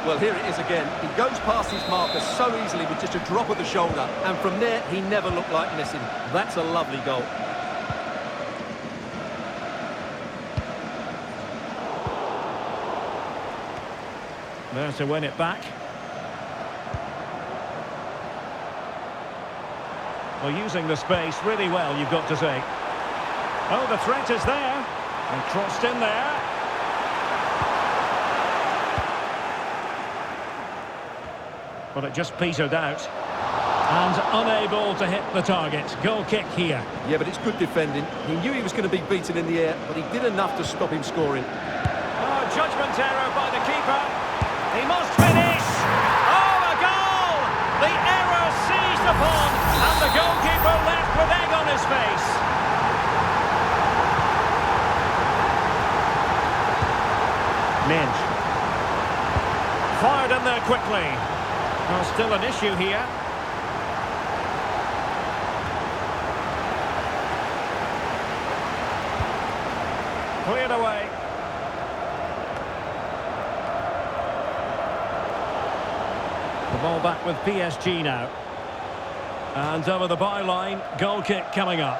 Well, here it is again. He goes past his marker so easily with just a drop of the shoulder. And from there, he never looked like missing. That's a lovely goal. There to win it back. Well, using the space really well, you've got to say. Oh, the threat is there. And crossed in there. But it just petered out. And unable to hit the target. Goal kick here. Yeah, but it's good defending. He knew he was going to be beaten in the air, but he did enough to stop him scoring. Oh, judgment error by the keeper. He must finish. Oh, a goal! The error seized upon, and the goalkeeper left with egg on his face. Minge. Fired in there quickly. Well, still an issue here. Cleared away. The ball back with PSG now. And over the byline, goal kick coming up.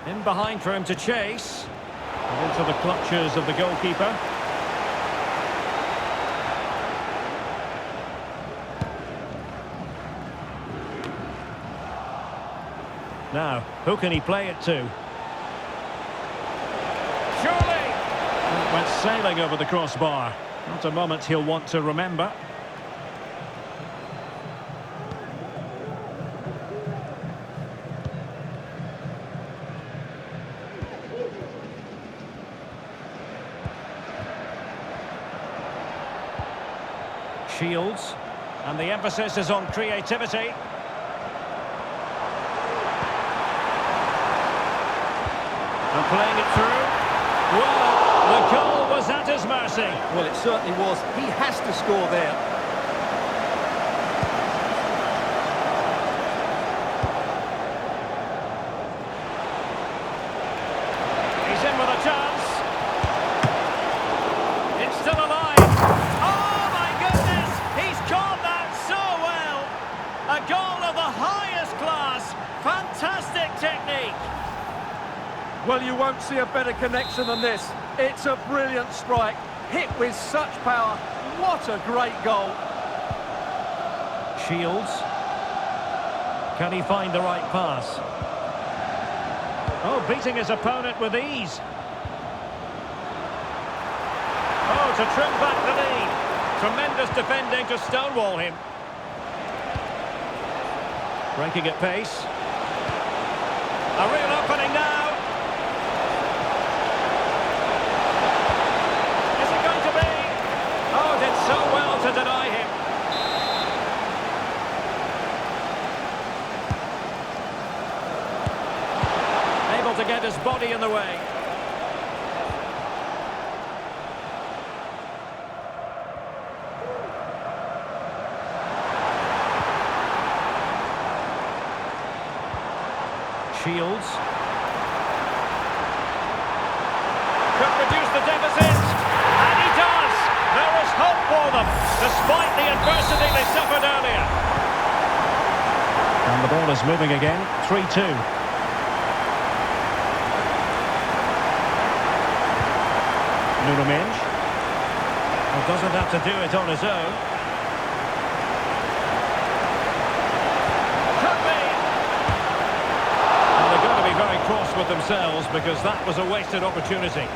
In behind for him to chase. And into the clutches of the goalkeeper. Now, who can he play it to? Surely! It went sailing over the crossbar. Not a moment he'll want to remember. Shields, and the emphasis is on creativity. And playing it through. Well, the goal was at his mercy. Well, it certainly was. He has to score there. He's in with a chance. It's still alive. Oh, my goodness! He's caught that so well. A goal of the highest class. Fantastic technique. Well, you won't see a better connection than this. It's a brilliant strike, hit with such power. What a great goal. Shields. Can he find the right pass? Oh, beating his opponent with ease. Oh, to trim back the lead. Tremendous defending to stonewall him. Breaking at pace. A real opening now. So well to deny him. Able to get his body in the way. Shields. Could reduce the deficit. And he does. There is hope for them, despite the adversity they suffered earlier. And the ball is moving again, 3-2. Nuno Mendes. Well, doesn't have to do it on his own. Could be! And they're going to be very cross with themselves because that was a wasted opportunity.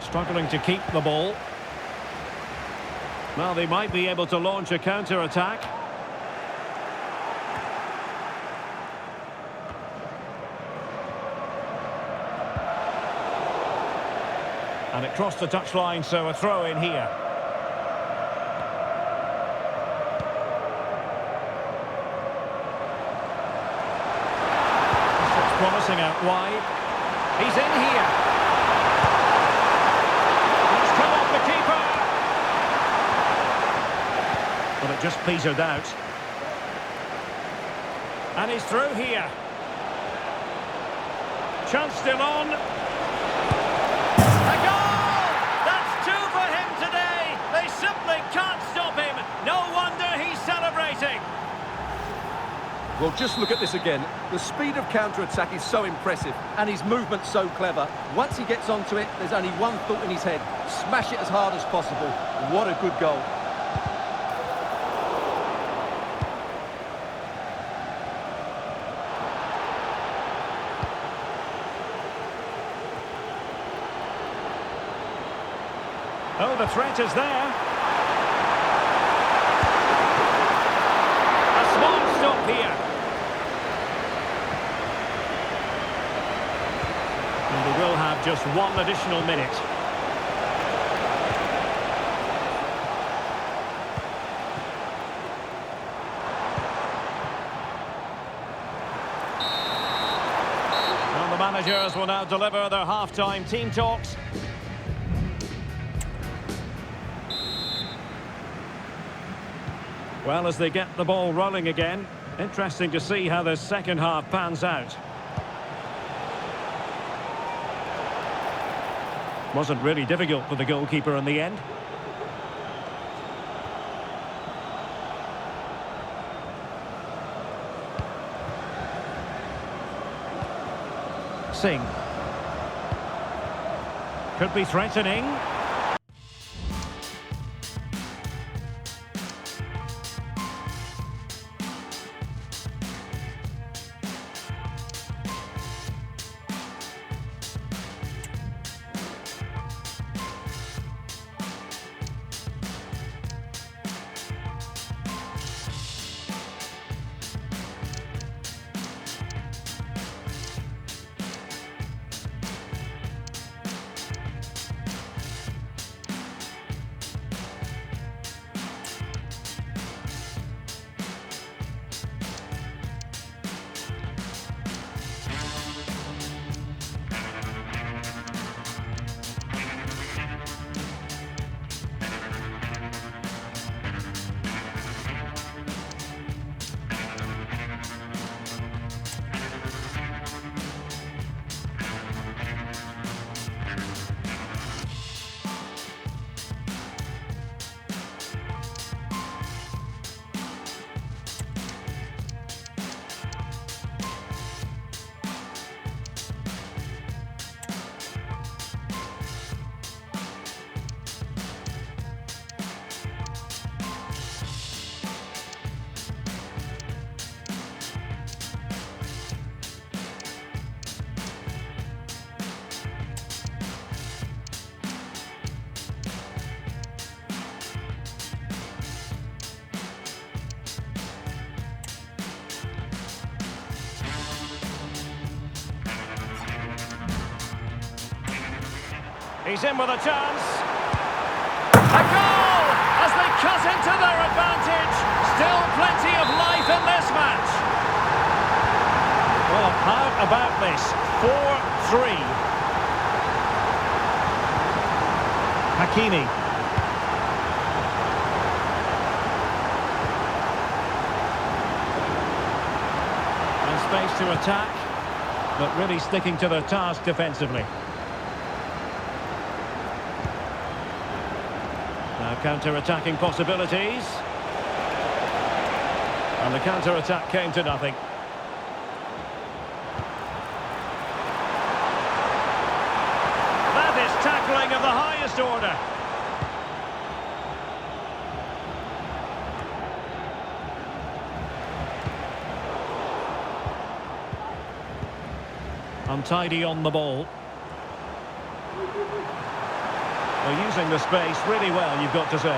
Struggling to keep the ball. Well, they might be able to launch a counter-attack. And it crossed the touchline, so a throw in here. Crossing out wide. He's in here. He's come off the keeper. Well, it just petered out. And he's through here. Chance still on. A goal! That's two for him today. They simply can't stop him. No wonder he's celebrating. Well, just look at this again. The speed of counter-attack is so impressive, and his movement's so clever. Once he gets onto it, there's only one thought in his head. Smash it as hard as possible. What a good goal. Oh, the threat is there. A smart stop here. And they will have just one additional minute. And the managers will now deliver their half-time team talks. Well, as they get the ball rolling again, interesting to see how the second half pans out. Wasn't really difficult for the goalkeeper in the end. Singh. Could be threatening. He's in with a chance. A goal as they cut into their advantage. Still plenty of life in this match. Well, how about this? 4-3. Hakimi. And space to attack, but really sticking to their task defensively. Now counter-attacking possibilities. And the counter-attack came to nothing. That is tackling of the highest order. Untidy on the ball. They're using the space really well, you've got to say.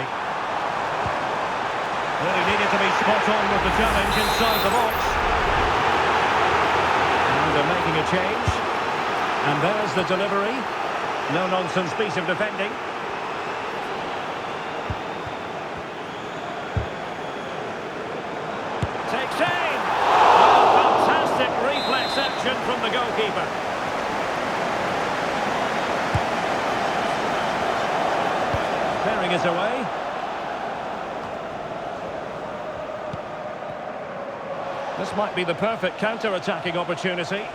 Really needed to be spot on with the challenge inside the box. And they're making a change. And there's the delivery. No-nonsense piece of defending. Takes aim! Oh, fantastic reflex action from the goalkeeper. goalkeeper. Clearing it away. This might be the perfect counter-attacking opportunity.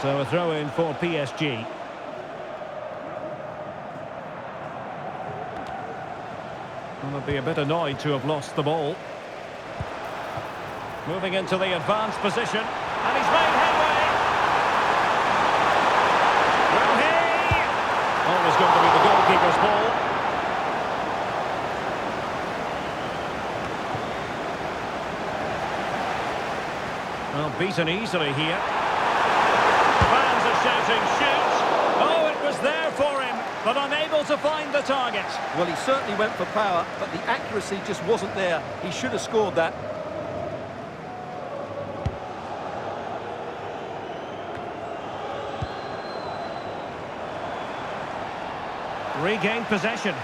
So a throw-in for PSG. Well, they'll be a bit annoyed to have lost the ball. Moving into the advanced position. And he's made headway. Will he? Always going to be the goalkeeper's ball. Well, beaten easily here. Fans are shouting, shoot! Oh, it was there for him, but unable to find the target. Well, he certainly went for power, but the accuracy just wasn't there. He should have scored that. Regained possession.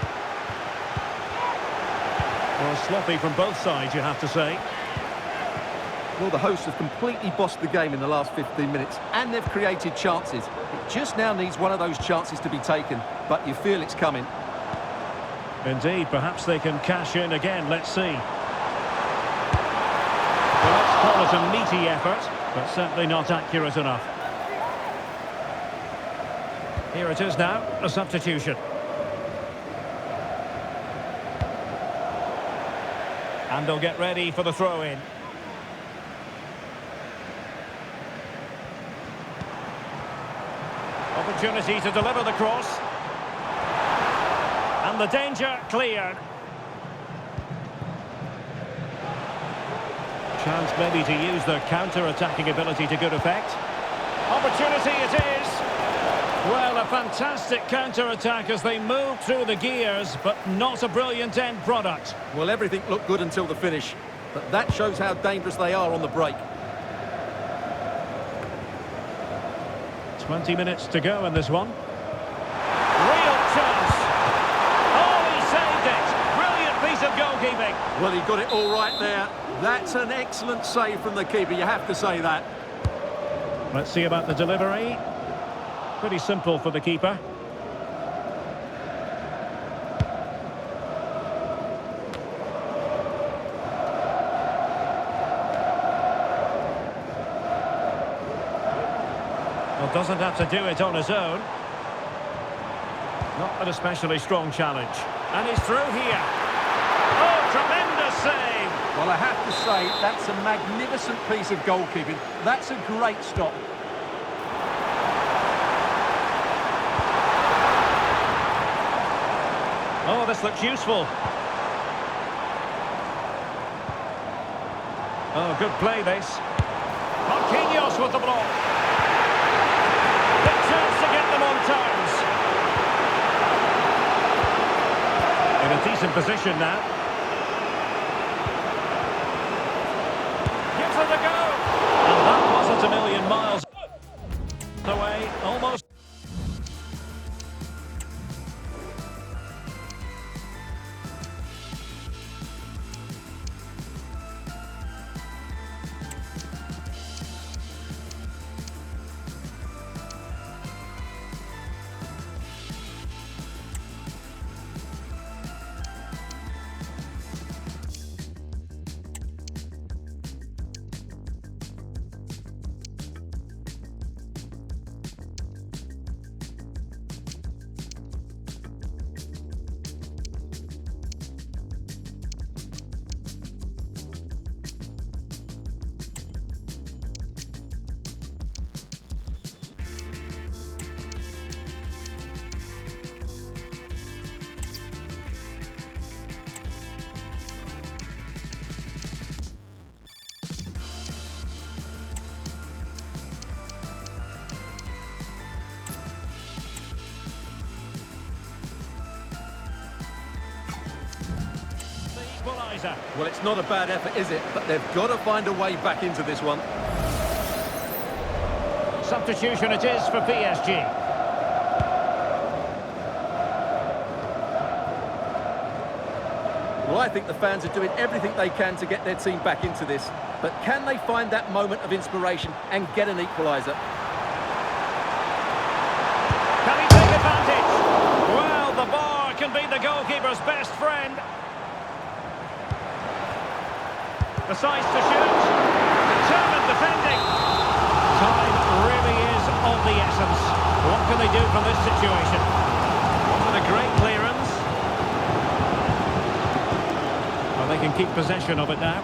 Well, sloppy from both sides, you have to say. Well, the hosts have completely bossed the game in the last 15 minutes, and they've created chances. It just now needs one of those chances to be taken, but you feel it's coming. Indeed, perhaps they can cash in again, let's see. Well, let's call it a meaty effort, but certainly not accurate enough. Here it is now, a substitution. And they'll get ready for the throw-in. Opportunity to deliver the cross. And the danger cleared. Chance maybe to use their counter-attacking ability to good effect. Opportunity it is. Well, a fantastic counter-attack as they move through the gears, but not a brilliant end product. Well, everything looked good until the finish, but that shows how dangerous they are on the break. 20 minutes to go in this one. Real chance. Oh, he saved it. Brilliant piece of goalkeeping. Well, he got it all right there. That's an excellent save from the keeper, you have to say that. Let's see about the delivery. Pretty simple for the keeper. Well, doesn't have to do it on his own. Not an especially strong challenge. And he's through here. Oh, tremendous save! Well, I have to say, that's a magnificent piece of goalkeeping. That's a great stop. Oh, this looks useful. Oh, good play, this. Marquinhos with the block. Big chance to get them on terms. In a decent position now. Gives it a go. And that wasn't a million miles away, almost. Well, it's not a bad effort, is it? But they've got to find a way back into this one. Substitution it is for PSG. Well, I think the fans are doing everything they can to get their team back into this. But can they find that moment of inspiration and get an equaliser? Can he take advantage? Well, the bar can be the goalkeeper's best friend. Decides to shoot. Determined defending. Time really is of the essence. What can they do from this situation? Wasn't a great clearance. Well, they can keep possession of it now.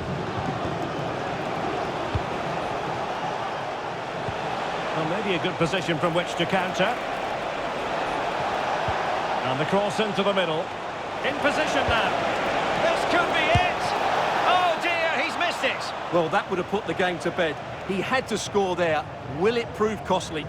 Well, maybe a good position from which to counter. And the cross into the middle. In position now. This could be it. Oh dear, he's missed it. Well, that would have put the game to bed. He had to score there. Will it prove costly?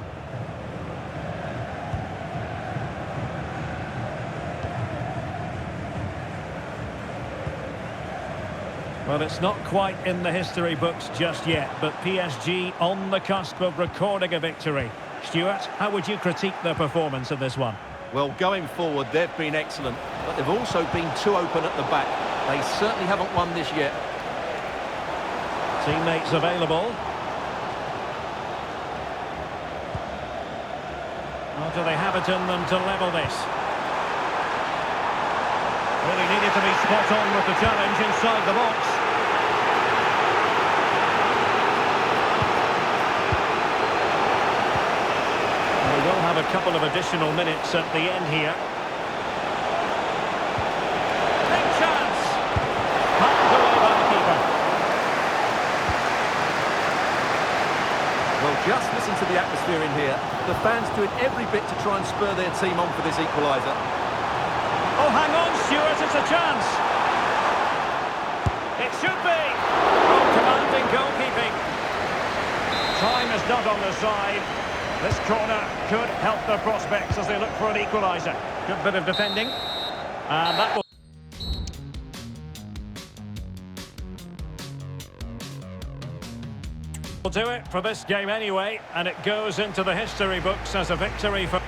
Well, it's not quite in the history books just yet, but PSG on the cusp of recording a victory. Stuart, how would you critique their performance in this one? Well, going forward, they've been excellent, but they've also been too open at the back. They certainly haven't won this yet. Teammates available. Or do they have it in them to level this? Really needed to be spot on with the challenge inside the box. We will have a couple of additional minutes at the end here. Big chance! Pumped away by the keeper. Well, just listen to the atmosphere in here. The fans doing every bit to try and spur their team on for this equaliser. Oh, hang on, Stuart, it's a chance. It should be. Oh, commanding goalkeeping. Time is not on their side. This corner could help their prospects as they look for an equaliser. Good bit of defending. And that will do it for this game anyway, and it goes into the history books as a victory for...